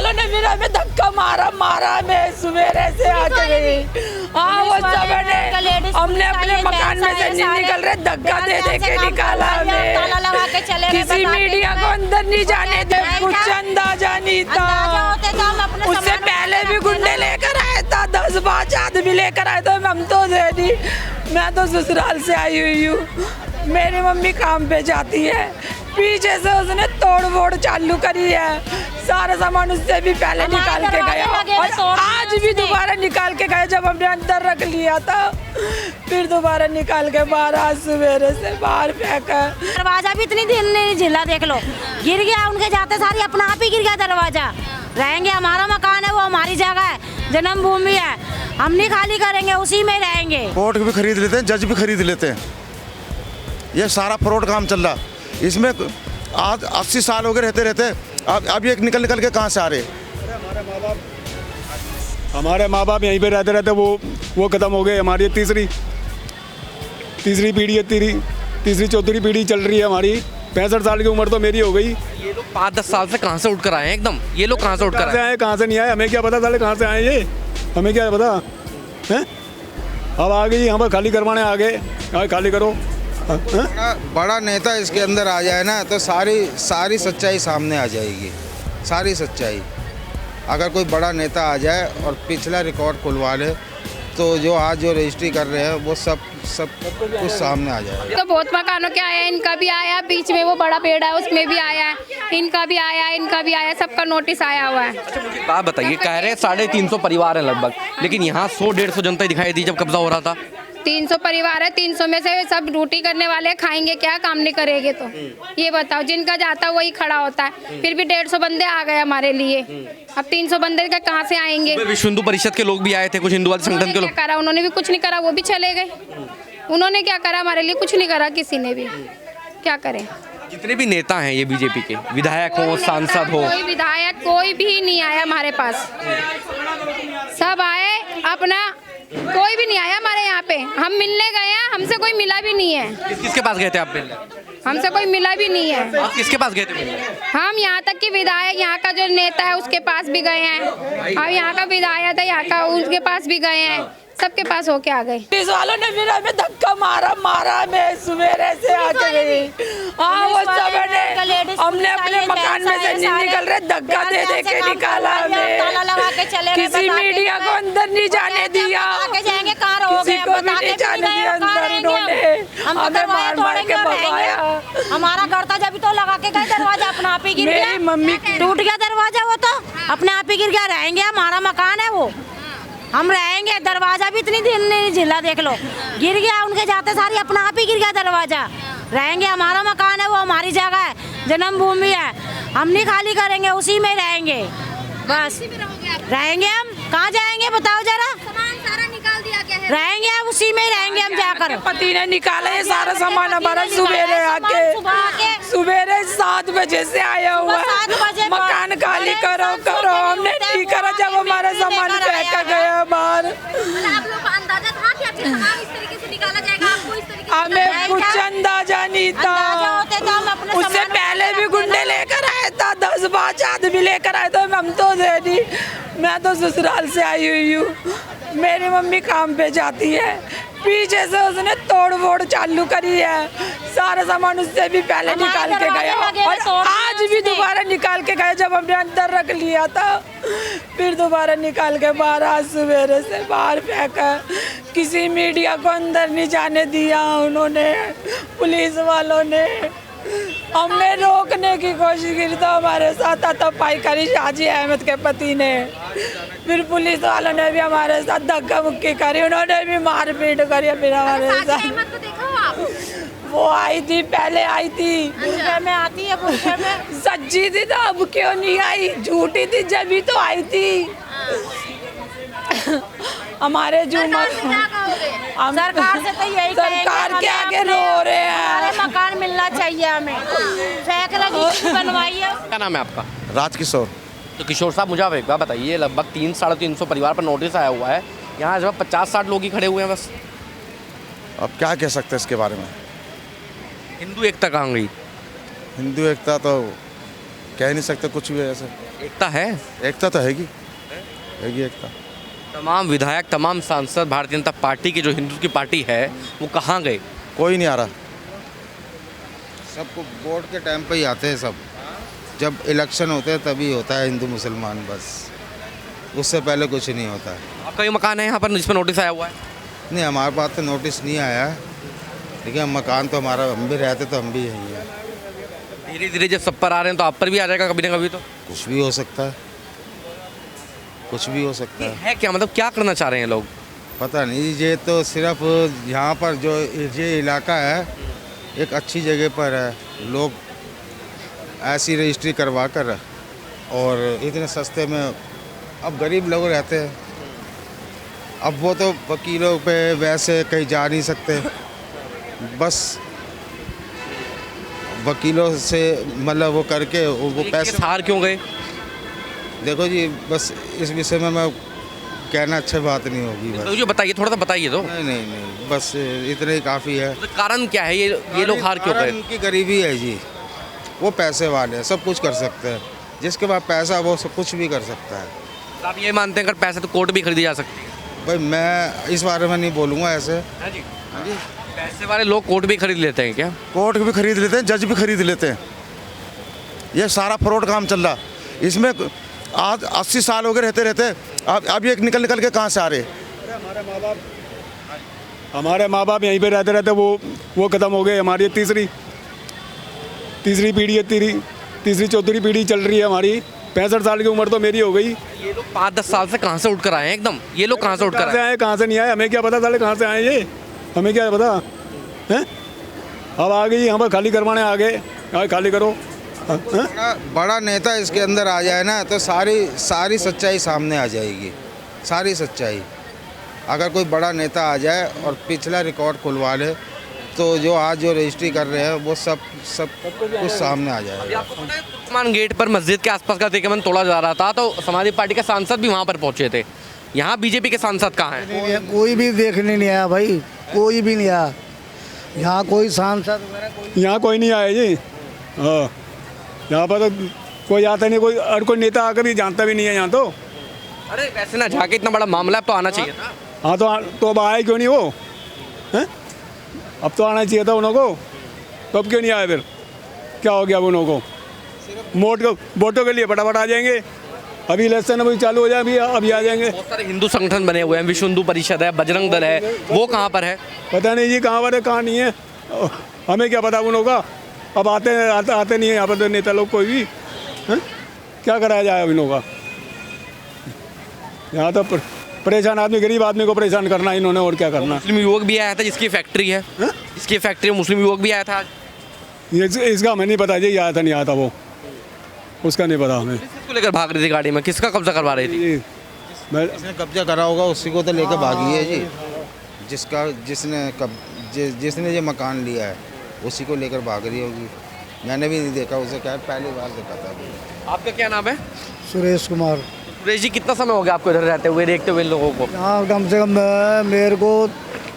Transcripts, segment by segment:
वालों ने फिर हमें धक्का मारा मैं सवेरे से आके गई। हाँ वो सब ने हमने अपने मकान में से नहीं निकल रहे, धक्का दे के निकाला हमें। किसी मीडिया को अंदर नहीं जाने दे, कुछ अंदाजा नहीं था। उससे पहले भी गुंडे लेकर आया था, 10-5 आदमी लेकर आए थे, हम तो दे नहीं। मैं तो ससुराल से आई हुई हूँ, मेरी मम्मी काम पे जाती है, पीछे से उसने तोड़ फोड़ चालू करी है, सारा सामान उससे भी पहले निकाल के गया और आज भी दोबारा निकाल के गया। जब हमने अंदर रख लिया था फिर दोबारा निकाल के बाहर आज सवेरे से बाहर फेंका। दरवाजा भी इतनी दिन नहीं झिला, देख लो गिर गया, उनके जाते सारी अपना आप ही गिर गया दरवाजा। रहेंगे, हमारा मकान है, वो हमारी जगह है, जन्मभूमि है, हम नहीं खाली करेंगे, उसी में रहेंगे। कोर्ट भी खरीद लेते हैं, जज भी खरीद लेते हैं, ये सारा फ्रॉड काम चल रहा। इसमें आज 80 साल हो गए रहते अब ये निकल के कहाँ से आ रहे। हमारे माँ बाप यहीं पे रहते वो खत्म हो गए। हमारी तीसरी पीढ़ी है, तीसरी चौथी पीढ़ी चल रही है हमारी। 65 साल की उम्र तो मेरी हो गई। ये लोग 5-10 साल से कहाँ से उठ कर आए हैं एकदम, ये लोग कहाँ से उठ कर आए, कहाँ से नहीं आए, हमें क्या पता साले कहाँ से आए, ये हमें क्या पता है। अब आ गई यहाँ पर खाली करवाने आ गए, खाली करो। बड़ा नेता इसके अंदर आ जाए ना तो सारी सच्चाई सामने आ जाएगी, सारी सच्चाई। अगर कोई बड़ा नेता आ जाए और पिछला रिकॉर्ड खुलवा ले तो जो आज जो रजिस्ट्री कर रहे हैं वो सब कुछ सामने आ जाए। तो बहुत मकानों के आया, इनका भी आया, बीच में वो बड़ा पेड़ है उसमें भी आया है, इनका भी आया, सबका नोटिस आया हुआ है। अच्छा मुझे बात बताइए, कह रहे हैं 350 परिवार है लगभग, लेकिन यहाँ 100-150 जनता ही दिखाई दी जब कब्जा हो रहा था। 300 परिवार है, 300 में से सब ड्यूटी करने वाले खाएंगे क्या, काम नहीं करेंगे तो ये बताओ। जिनका जाता वही खड़ा होता है, फिर भी 150 बंदे आ गए हमारे लिए, अब 300 बंदे का कहाँ से आएंगे। विश्व हिंदू परिषद के लोग भी आए थे, कुछ हिंदुवादी संगठन के लोग। करा उन्होंने भी कुछ नहीं करा, वो भी चले गए। उन्होंने क्या करा हमारे लिए, कुछ नहीं करा किसी ने भी, क्या करें। जितने भी नेता हैं ये बीजेपी के, विधायक हो, सांसद हो, कोई विधायक कोई भी नहीं आया हमारे पास, सब आए अपना, कोई भी नहीं आया हमारे यहाँ पे। हम मिलने गए हैं, हमसे कोई मिला भी नहीं है। किसके पास गए थे आप मिलने? हमसे कोई मिला भी नहीं है। आप किसके पास गए थे मिलने? हम यहाँ तक कि विधायक, यहाँ का जो नेता है उसके पास भी गए हैं, अब यहाँ का विधायक है यहाँ का, उसके पास भी गए हैं, सबके पास होके आ गए। पुलिस वालों ने फिर हमें धक्का मारा मैं सवेरे से आके गई। हाँ वो सब ने हमने अपने मकान में से नहीं निकल रहे, धक्का दे के निकाला हमें। किसी मीडिया को अंदर नहीं जाने दिया, किसी को भी नहीं जाने दिया अंदर। उन्होंने हमें मार के भगाया। हमारा घर था जब तो लगा के गए, दरवाजा अपना आप ही गिर गया। मेरी मम्मी टूट गया दरवाजा, वो तो अपने आप ही गिर गया। रहेंगे, हमारा मकान है, वो हम रहेंगे। दरवाजा भी इतनी दिन नहीं झिला, देख लो गिर गया, उनके जाते सारी अपना आप ही गिर गया दरवाजा। रहेंगे, हमारा मकान है, वो हमारी जगह है, जन्मभूमि है, हम नहीं खाली करेंगे, उसी में रहेंगे। बस रहेंगे, हम कहाँ जाएंगे बताओ जरा। रहेंगे, हम उसी में ही रहेंगे हम जाकर। पति ने निकाला ये सारा सामान हमारा सवेरे आके, सवेरे 7 बजे से आया हुआ है। मकान खाली करो, हमने नहीं करा जब हमारा सामान फेंका गया बाहर। हमें कुछ अंदाजा नहीं था, उससे पहले भी गुंडे लेकर आया था, 10-5 आदमी लेकर आए थे, हम तो दे नहीं। मैं तो ससुराल से आई हुई हूँ, मेरी मम्मी काम पे जाती है, पीछे से उसने तोड़ फोड़ चालू करी है, सारा सामान उससे भी पहले निकाल के गया और आज भी दोबारा निकाल के गया। जब हमने अंदर रख लिया था फिर दोबारा निकाल के बाहर आज सवेरे से बाहर फेंका। किसी मीडिया को अंदर नहीं जाने दिया उन्होंने, पुलिस वालों ने। हमने रोकने की कोशिश की तो हमारे साथ हाथापाई करी शाजी अहमद के पति ने, फिर पुलिस वालों ने भी हमारे साथ धक्का मुक्की करी, उन्होंने भी मारपीट करी। फिर हमारे साथ वो आई थी, पहले आई थी, बुरखे में आती है, बुरखे में सच्ची थी तो अब क्यों नहीं आई, झूठी थी जब ही तो आई थी। हमारे जो सरकार से तो यही सरकार के आगे रो रहे हैं, मकान मिलना चाहिए हमें, फेंक रखी बनवाई है। क्या नाम है आपका? राजकिशोर। तो किशोर साहब मुझे आप एक बात बताइए, लगभग 300-350 परिवार पर नोटिस आया हुआ है, यहाँ जब 50-60 लोग ही खड़े हुए हैं बस। अब क्या कह सकते हैं इसके बारे में। हिंदू एकता कहाँ गई? हिंदू एकता तो कह नहीं सकते कुछ भी ऐसे। एकता है? एकता तो हैगी एकता। तमाम विधायक, तमाम सांसद भारतीय जनता पार्टी की जो हिंदू की पार्टी है वो कहाँ गए? कोई नहीं आ रहा। सबको वोट के टाइम पे ही आते हैं सब, जब इलेक्शन होते हैं तभी होता है हिंदू मुसलमान, बस उससे पहले कुछ नहीं होता है। आपका ये मकान है यहाँ पर जिस पर नोटिस आया हुआ है? नहीं, हमारे पास तो नोटिस नहीं आया है, लेकिन मकान तो हमारा, हम भी रहते तो हम भी यहीं हैं। धीरे धीरे जब सब पर आ रहे हैं तो आप पर भी आ जाएगा कभी ना कभी तो? कुछ भी हो सकता है, कुछ भी हो सकता है। क्या मतलब क्या करना चाह रहे हैं लोग? पता नहीं, ये तो सिर्फ यहाँ पर जो ये इलाका है एक अच्छी जगह पर है, लोग ऐसी रजिस्ट्री करवा कर और इतने सस्ते में, अब गरीब लोग रहते हैं, अब वो तो वकीलों पे वैसे कहीं जा नहीं सकते, बस वकीलों से मतलब वो करके वो पैसे। हार क्यों गए? देखो जी, बस इस विषय में मैं कहना अच्छी बात नहीं होगी, बस। तो जो बताइए, थोड़ा सा बताइए तो। नहीं, बस इतना ही काफ़ी है। तो कारण क्या है ये लोग हार क्यों गए? उनकी गरीबी है जी, वो पैसे वाले हैं, सब कुछ कर सकते हैं, जिसके पास पैसा वो सब कुछ भी कर सकता है। तो आप ये मानते हैं अगर पैसे तो कोर्ट भी खरीदी जा सकती है? भाई मैं इस बारे में नहीं बोलूँगा ऐसे। हाँ जी, पैसे वाले लोग कोर्ट भी खरीद लेते हैं क्या? कोर्ट भी खरीद लेते हैं, जज भी खरीद लेते हैं। ये सारा फ्रॉड काम चल रहा। इसमें आज 80 साल हो गए रहते अब ये निकल के कहाँ से आ रहे? हमारे माँ बाप यहीं पे रहते वो ख़त्म हो गए। हमारी तीसरी पीढ़ी है, तीसरी चौथी पीढ़ी चल रही है हमारी। 65 साल की उम्र तो मेरी हो गई। ये लोग 5-10 साल से कहाँ से उठ कर आए हैं एकदम? ये लोग कहाँ से उठ कर आए? कहाँ से नहीं आए, हमें क्या पता साले कहाँ से आए ये, हमें क्या पता हैं। अब आ गई यहाँ पर खाली करवाने आ गए, खाली करो। बड़ा नेता इसके अंदर आ जाए ना तो सारी सच्चाई सामने आ जाएगी, सारी सच्चाई। अगर कोई बड़ा नेता आ जाए और पिछला रिकॉर्ड खुलवा ले तो जो आज जो रजिस्ट्री कर रहे हैं वो सब कुछ सामने आ जाएगा। आपको पता है तुर्कमान गेट पर मस्जिद के आसपास का तकरीबन तोड़ा जा रहा था तो समाजवादी पार्टी के सांसद भी वहाँ पर पहुँचे थे। यहाँ बीजेपी के सांसद कहाँ हैं? कोई भी देखने नहीं आया भाई, कोई भी नहीं आया यहाँ, कोई सांसद वगैरह यहाँ कोई नहीं आया जी। हाँ, यहाँ पर तो कोई आता नहीं, कोई नेता आकर भी जानता भी नहीं है यहाँ तो। अरे वैसे ना जाके इतना बड़ा मामला अब तो आना चाहिए था। हाँ तो अब आए क्यों नहीं वो हैं? अब तो आना चाहिए था उनको, तो अब क्यों नहीं आए? फिर क्या हो गया अब उनको? वोटों के लिए फटाफट आ जाएंगे, अभी इलेक्शन अभी चालू हो जाए अभी आ जाएंगे। बहुत सारे हिंदू संगठन बने हुए हैं, विश्व हिंदू परिषद है, बजरंग दल है, वो कहाँ पर है? पता नहीं जी कहाँ पर है कहाँ नहीं है, हमें क्या पता उन का। अब आते नहीं है यहाँ पर नेता लोग कोई भी हैं? क्या कराया जाए अब इन लोगों का? यहाँ तो परेशान आदमी, गरीब आदमी को परेशान करना इन्होंने, और क्या करना। मुस्लिम युवक भी आया था जिसकी फैक्ट्री है, इसकी फैक्ट्री में मुस्लिम युवक भी आया था। इसका हमें नहीं पता जी, आया था नहीं आया था वो, उसका नहीं पता हमें। किसको लेकर भाग रही थी गाड़ी में? किसका कब्जा करवा रही थी? जिसने कब्जा करा होगा उसी को तो लेकर भागी है जी। जिसने ये मकान लिया है उसी को लेकर भाग रही होगी। मैंने भी नहीं देखा उसे, क्या पहली बार देखा था। आपका क्या नाम है? सुरेश कुमार। सुरेश जी, कितना समय हो गया आपको इधर रहते हुए, देखते हुए इन लोगों को? यहाँ कम से कम मेरे को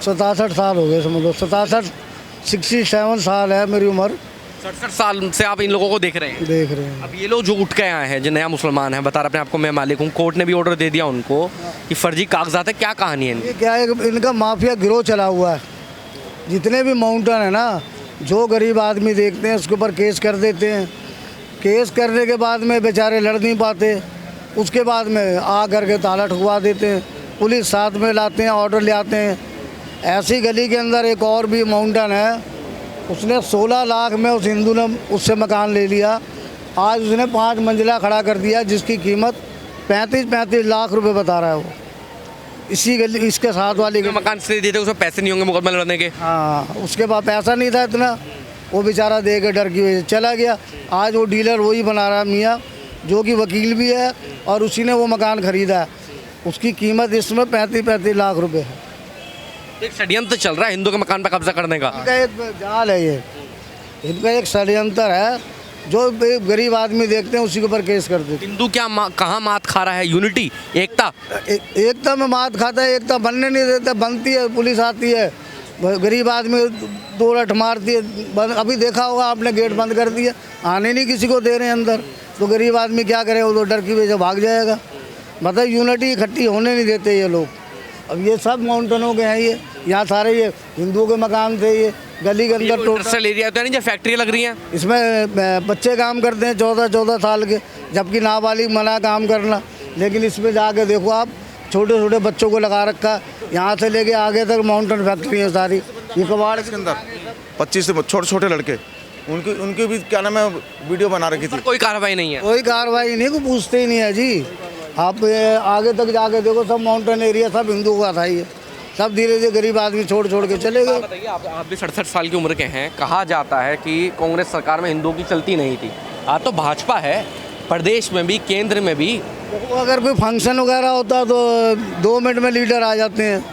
67 साल हो गए, समझ लो 67 साल है मेरी उम्र। 67 साल से आप इन लोगों को देख रहे हैं? अब ये लोग जो उठ के आए हैं, जो नया मुसलमान है, बता रहे अपने आपको मैं मालिक हूँ, कोर्ट ने भी ऑर्डर दे दिया उनको कि फर्जी कागजात है, क्या कहानी है? ये क्या है, इनका माफिया गिरोह चला हुआ है। जितने भी माउंटेन है ना, जो गरीब आदमी देखते हैं उसके ऊपर केस कर देते हैं। केस करने के बाद में बेचारे लड़ नहीं पाते, उसके बाद में आ करके ताला ठुकवा देते हैं, पुलिस साथ में लाते हैं, ऑर्डर ले आते हैं। ऐसी गली के अंदर एक और भी माउंटेन है, उसने 16 लाख में उस हिंदू ने उससे मकान ले लिया। आज उसने 5 मंजिला खड़ा कर दिया जिसकी कीमत 35 लाख रुपए बता रहा है वो। इसी गली, इसके साथ वाली मकान से देते उसमें पैसे नहीं होंगे मुकदमा लड़ने के? हाँ, उसके पास पैसा नहीं था इतना, वो बेचारा दे के डर की वजह से चला गया। आज वो डीलर वही बना रहा है मियाँ, जो कि वकील भी है, और उसी ने वो मकान खरीदा है। उसकी कीमत इसमें 35 लाख रुपए है। एक षड्यंत्र चल रहा है हिंदू के मकान पर कब्जा करने का। इनका एक जाल है ये, इनका एक षड्यंत्र है, जो गरीब आदमी देखते हैं उसी के ऊपर केस कर देते। हिंदू क्या कहाँ मात खा रहा है? यूनिटी, एकता। एकता में मात खाता है, एकता बनने नहीं देता, बनती है, पुलिस आती है, गरीब आदमी दो रट मारती है बंद। अभी देखा होगा आपने, गेट बंद कर दिया, आने नहीं किसी को दे रहे हैं अंदर। तो गरीब आदमी क्या करे, वो तो डर की वजह से भाग जाएगा। मतलब यूनिटी इकट्ठी होने नहीं देते ये लोग। अब ये सब माउंटेनों के हैं, ये यहाँ सारे ये हिंदुओं के मकान थे, ये गली के अंदर इंडस्ट्रियल एरिया तो है नहीं, जो फैक्ट्री लग रही हैं इसमें बच्चे काम करते हैं 14-14 साल के, जबकि नाबालिग मना काम करना। लेकिन इसमें जाके देखो आप, छोटे छोटे बच्चों को लगा रखा, यहाँ से लेके आगे तक माउंटेन फैक्ट्री है सारी। ये कबाड़ के अंदर 25 से छोटे छोटे लड़के, उनकी भी क्या नाम है वीडियो बना रखी थी। कोई कार्रवाई नहीं है, कोई कार्रवाई नहीं, कोई पूछते ही नहीं है जी। आप आगे तक जाके देखो, सब माउंटेन एरिया, सब हिंदुओं का था ये। सब धीरे धीरे गरीब आदमी छोड़ छोड़ के चले गए। बताइए, आप भी 67 साल की उम्र के हैं। कहा जाता है कि कांग्रेस सरकार में हिंदुओं की चलती नहीं थी। आज तो भाजपा है, प्रदेश में भी, केंद्र में भी। देखो, अगर कोई फंक्शन वगैरह होता तो 2 मिनट में लीडर आ जाते हैं।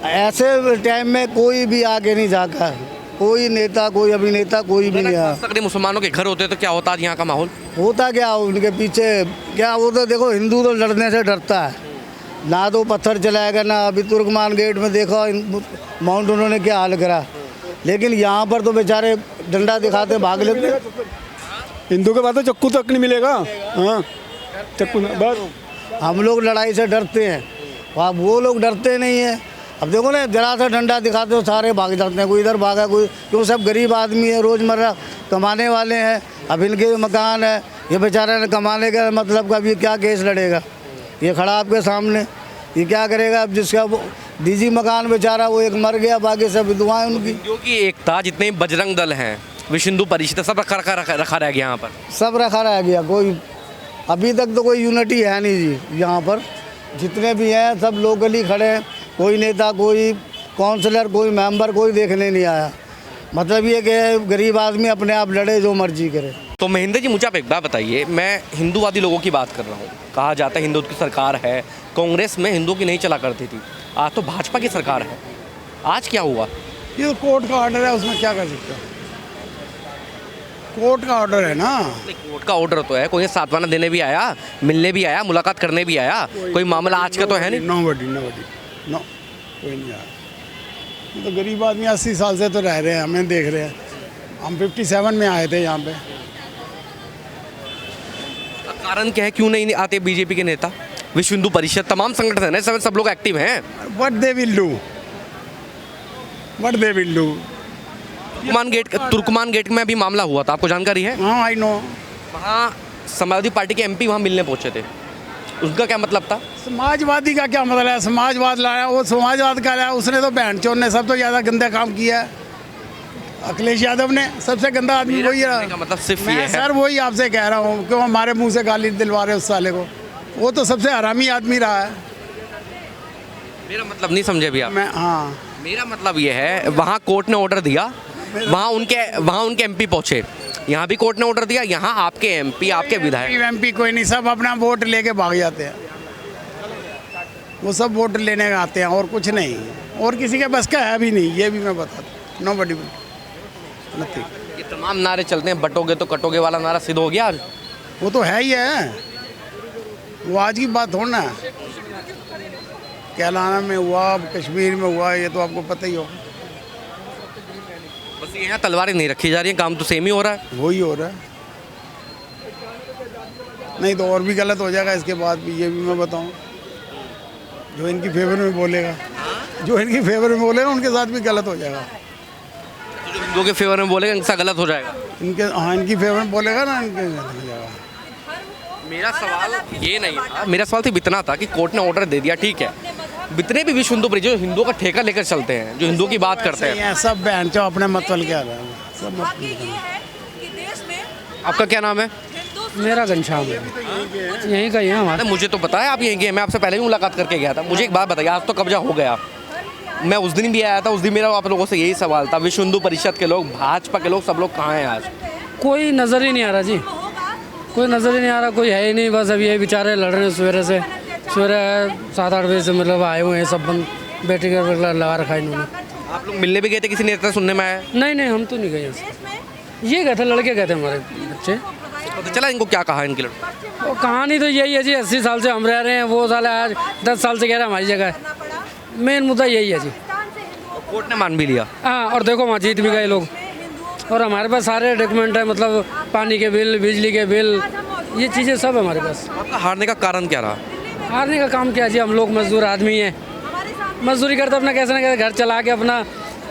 ऐसे टाइम में कोई भी आगे नहीं जाता, कोई नेता, कोई अभिनेता, कोई भी नहीं आया। मुसलमानों के घर होते तो क्या होता यहाँ का माहौल? होता क्या उनके पीछे क्या, वो तो देखो हिंदू तो लड़ने से डरता है ना, तो पत्थर चलाएगा ना। अभी तुर्कमान गेट में देखो माउंट उन्होंने क्या हाल करा। लेकिन यहाँ पर तो बेचारे डंडा दिखाते भाग लेते। हिंदू के बाद तो चक्कू तक नहीं मिलेगा। हाँ, चक्कू बस। हम लोग लड़ाई से डरते हैं, वहाँ वो लोग डरते नहीं हैं। अब देखो ना, जरा सा डंडा दिखाते हो सारे भाग जाते हैं, कोई इधर भागा, कोई क्यों। सब गरीब आदमी है, रोज़मर्रा कमाने वाले हैं। अब इनके मकान है, ये बेचारा ने कमाने का मतलब का भी क्या केस लड़ेगा। ये खड़ा आपके सामने, ये क्या करेगा। अब जिसका निजी मकान बेचारा, वो एक मर गया, बाकी सब विधवाएं उनकी। जो कि एकता, जितने बजरंग दल हैं, विश्व हिंदू परिषद, सब रखा रह गया यहाँ पर। सब रखा रह गया, कोई अभी तक तो कोई यूनिटी है नहीं जी। यहाँ पर जितने भी हैं सब लोकली खड़े हैं, कोई नेता, कोई काउंसलर, कोई मेंबर, कोई देखने नहीं आया। मतलब ये कि गरीब आदमी अपने आप लड़े, जो मर्जी करे। तो महेंद्र जी, मुझे आप एक बात बताइए, मैं हिंदूवादी लोगों की बात कर रहा हूँ। कहा जाता है हिंदू की सरकार है, कांग्रेस में हिंदू की नहीं चला करती थी, आज तो भाजपा की सरकार है। आज क्या हुआ? ये कोर्ट का ऑर्डर है, उसमें क्या कर सकते हो। कोर्ट का ऑर्डर है ना। कोर्ट का ऑर्डर तो है, कोई सातवाना देने भी आया, मिलने भी आया, मुलाकात करने भी आया, कोई मामला आज का तो है नहीं। नो, कोई नहीं आया। ये तो गरीब आदमी 80 साल से तो रह रहे हैं, हमें देख रहे हैं। हम 57 में आए थे यहाँ पे। कारण क्या है, क्यों नहीं आते बीजेपी के नेता? विश्व हिंदू परिषद, तमाम संगठन है, सब लोग एक्टिव हैं। What they will do. Turkman Gate में भी मामला हुआ था, आपको जानकारी है? हाँ, आई नो। वहाँ समाजवादी पार्टी के एमपी वहाँ मिलने पहुँचे थे, उसका क्या मतलब था? समाजवादी का क्या मतलब है? समाजवाद लाया, वो समाजवाद का लाया, उसने तो बहन चोर ने सब तो ज़्यादा गंदा काम किया है। अखिलेश यादव ने सबसे गंदा आदमी वही है। का मतलब सिर्फ ये है सर, वही आपसे कह रहा हूँ, क्यों हमारे मुंह से गाली दिलवा रहे उस साले को। वो तो सबसे हरामी आदमी रहा है। मेरा मतलब नहीं समझे भी आप? हाँ, मेरा मतलब ये है, वहाँ कोर्ट ने ऑर्डर दिया, वहाँ उनके एमपी पहुँचे, यहाँ भी कोर्ट ने ऑर्डर दिया, यहाँ आपके एमपी, आपके विधायक। एमपी कोई नहीं, सब अपना वोट लेके भाग जाते हैं। वो सब वोट लेने आते हैं और कुछ नहीं, और किसी के बस का है भी नहीं। ये भी मैं बता दूँ, नो बडी नथिंग। ये तमाम नारे चलते हैं, बटोगे तो कटोगे वाला नारा सिद्ध हो गया आज। वो तो है ही है, वो आज की बात थोड़ा है। कैलाना में हुआ, कश्मीर में हुआ, ये तो आपको पता ही हो। बस यहाँ तलवारें नहीं रखी जा रही हैं, काम तो सेम ही हो रहा है। वही हो रहा है, नहीं तो और भी गलत हो जाएगा इसके बाद भी। ये भी मैं बताऊं, जो इनकी फेवर में बोलेगा, उनके साथ भी गलत हो जाएगा। जो हिंदुओं के फेवर में बोलेगा, इनका गलत हो जाएगा। इनकी फेवर में बोलेगा ना, इनके गलत हो जाएगा। मेरा सवाल ये नहीं था, मेरा सवाल सिर्फ इतना था कि कोर्ट ने ऑर्डर दे दिया, ठीक है, जितने भी विश्व हिंदू परिषद जो हिंदुओं का ठेका लेकर चलते हैं, जो हिंदुओं की बात करते हैं, सब बहन चो अपने मतल क्या रहा है, सब मत। आपका क्या नाम है? मेरा घनश्याम है, यहीं का ही है हमारा। मुझे तो पता है आप यहीं के हैं, मैं आपसे पहले भी मुलाकात करके गया था। मुझे एक बात बताइए, आज तो कब्जा हो गया, मैं उस दिन भी आया था, उस दिन मेरा आप लोगों से यही सवाल था, विश्व हिंदू परिषद के लोग, भाजपा के लोग, सब लोग कहाँ हैं आज? कोई नज़र ही नहीं आ रहा जी, कोई नज़र ही नहीं आ रहा, कोई है ही नहीं। बस अब ये बेचारे लड़ रहे हैं सवेरे 7-8 बजे से, मतलब आए हुए हैं सब, बंद बैठे कर लगा रखा है इन्होंने। आप लोग मिलने भी गए थे किसी नेता, सुनने में आया? नहीं, हम तो नहीं गए, ये गए थे, लड़के गए थे हमारे बच्चे। पता चला इनको क्या कहा इनके लड़के? वो कहानी तो यही है जी, 80 साल से हम रह रहे हैं, वो साला आज 10 साल से कह रहे हैं हमारी जगह है। मेन मुद्दा यही है जी। कोर्ट ने मान भी लिया। हाँ, और देखो वहाँ जीत भी गए लोग, और हमारे पास सारे डॉक्यूमेंट है, मतलब पानी के बिल, बिजली के बिल, ये चीज़ें सब हमारे पास। आपका हारने का कारण क्या रहा? हारने का काम क्या जी, हम लोग मजदूर आदमी हैं, मजदूरी करते अपना कैसे ना कैसे घर चला के अपना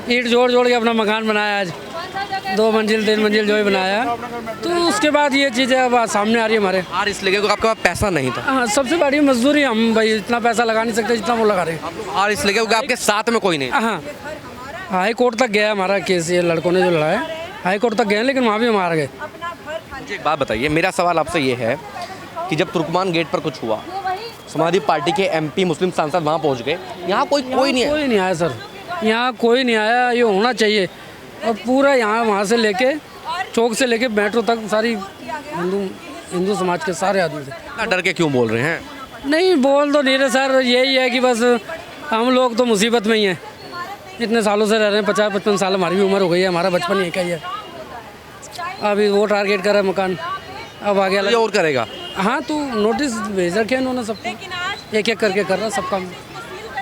ईंट जोड़ के अपना मकान बनाया, आज 2 मंजिल 3 मंजिल जो ही बनाया, तो उसके बाद ये चीज़ें अब सामने आ रही है हमारे। हार इसलिए क्योंकि आपके पास पैसा नहीं था। हाँ, सबसे बड़ी मजदूरी, हम भाई इतना पैसा लगा नहीं सकते जितना वो लगा रहे हैं। हार इसलिए क्योंकि आपके साथ में कोई नहीं। हाँ, हाई कोर्ट तक गया हमारा केस, ये लड़कों ने जो लड़ाया हाई कोर्ट तक गए, लेकिन वहाँ भी हम हार गए। मुझे एक बात बताइए, मेरा सवाल आपसे ये है कि जब तुर्कमान गेट पर कुछ हुआ, समाजवादी पार्टी के MP मुस्लिम सांसद वहाँ पहुँच गए, यहाँ कोई नहीं आया सर, यहाँ कोई नहीं आया। ये होना चाहिए, और पूरा यहाँ वहाँ से लेके चौक से लेके मेट्रो तक सारी हिंदू समाज के सारे आदमी थे। इतना डर के क्यों बोल रहे हैं? नहीं बोल तो नहीं रहे सर, यही है कि बस हम लोग तो मुसीबत में ही हैं, इतने सालों से रह रहे हैं, 50-55 साल हमारी भी उम्र हो गई है, हमारा बचपन एक ही है। अभी वो टारगेट कर रहा है मकान, अब आगे और करेगा। हाँ, तो नोटिस भेज रखे हैं उन्होंने सबको, एक एक करके कर रहा सब काम।